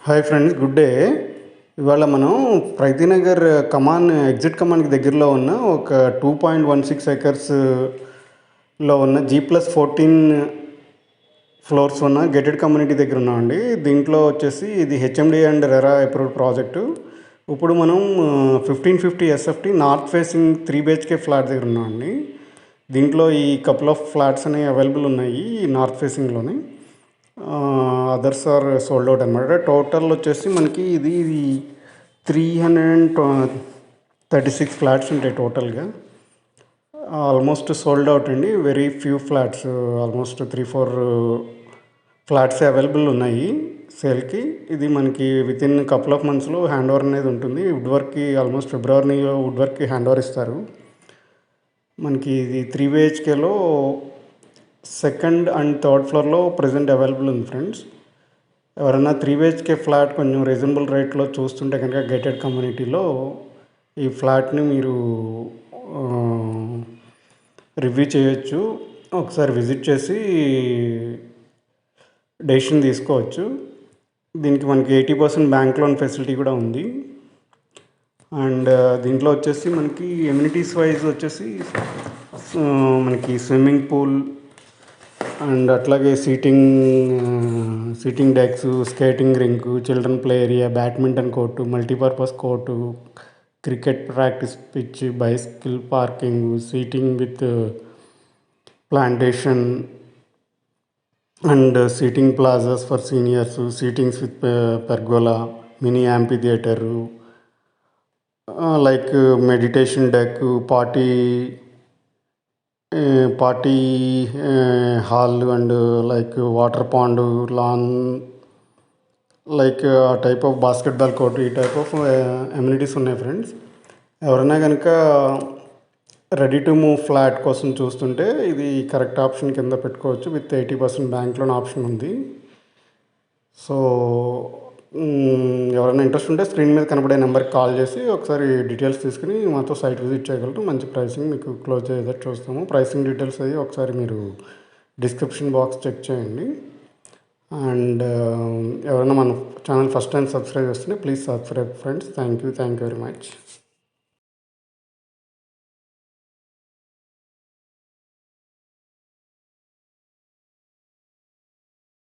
Hi friends, good day. ఇవాళ మనం ప్రైతీనగర్ కమాన్ exit కమాన్కి దగ్గరలో ఉన్న ఒక 2.16 ఎకర్స్లో ఉన్న G+14 ఫ్లోర్స్ ఉన్న గేటెడ్ కమ్యూనిటీ దగ్గర ఉన్నామండి. దీంట్లో వచ్చేసి ఇది HMD and RERA approved project. ఇప్పుడు మనం 1550 SFT north facing 3 BHK flat దగ్గర ఉన్నామండి. దీంట్లో ఈ కపుల్ ఆఫ్ ఫ్లాట్స్ అనేవి అవైలబుల్ ఉన్నాయి నార్త్ ఫేసింగ్లోనే. అదర్స్ ఆర్ సోల్డ్ అవుట్ అనమాట. టోటల్ వచ్చేసి మనకి ఇది 336 ఫ్లాట్స్ ఉంటాయి టోటల్గా. ఆల్మోస్ట్ సోల్డ్ అవుట్ అండి. Very few flats, almost 3-4 flats available ఉన్నాయి సేల్కి. ఇది మనకి విత్ ఇన్ కపుల్ ఆఫ్ మంత్స్లో హ్యాండ్ ఓవర్ అనేది ఉంటుంది. వుడ్ వర్క్కి ఆల్మోస్ట్ ఫిబ్రవరిలో వుడ్ వర్క్కి హ్యాండ్ ఓవర్ ఇస్తారు. మనకి ఇది 3 BHKలో సెకండ్ అండ్ థర్డ్ ఫ్లోర్లో ప్రజెంట్ అవైలబుల్ ఉంది ఫ్రెండ్స్. ఎవరైనా 3 BHK ఫ్లాట్ కొంచెం రీజనబుల్ రేట్లో చూస్తుంటే కనుక గేటెడ్ కమ్యూనిటీలో ఈ ఫ్లాట్ని మీరు రివ్యూ చేయొచ్చు. ఒకసారి విజిట్ చేసి డెసిషన్ తీసుకోవచ్చు. దీనికి మనకి 80% బ్యాంక్ లోన్ ఫెసిలిటీ కూడా ఉంది. అండ్ దీంట్లో వచ్చేసి మనకి ఎమ్యూనిటీస్ వైజ్ వచ్చేసి మనకి స్విమ్మింగ్ పూల్ అండ్ అట్లాగే seating decks, skating rink, children play area, badminton court, multipurpose court, cricket practice pitch, bicycle parking, seating with plantation and seating plazas for seniors, seatings with pergola, mini amphitheatre, like meditation deck, party hall and like water pond, lawn, like ఆ type of basketball court, ఈ type of amenities ఉన్నాయి friends. ఎవరైనా కనుక ready to move flat కోసం చూస్తుంటే ఇది correct option కింద పెట్టుకోవచ్చు. విత్ 80% బ్యాంక్ లోన్ ఆప్షన్ ఉంది. సో ఎవరైనా ఇంట్రెస్ట్ ఉంటే స్క్రీన్ మీద కనబడే నెంబర్కి కాల్ చేసి ఒకసారి డీటెయిల్స్ తీసుకుని మాతో సైట్ విజిట్ చేయగలరు. మంచి ప్రైసింగ్ మీకు క్లోజ్ అయ్యేటట్టు చూస్తాము. ప్రైసింగ్ డీటెయిల్స్ అయ్యి ఒకసారి మీరు డిస్క్రిప్షన్ బాక్స్ చెక్ చేయండి. అండ్ ఎవరైనా మన ఛానల్ ఫస్ట్ టైం సబ్స్క్రైబ్ చేస్తుంటే please subscribe friends. Thank you very much.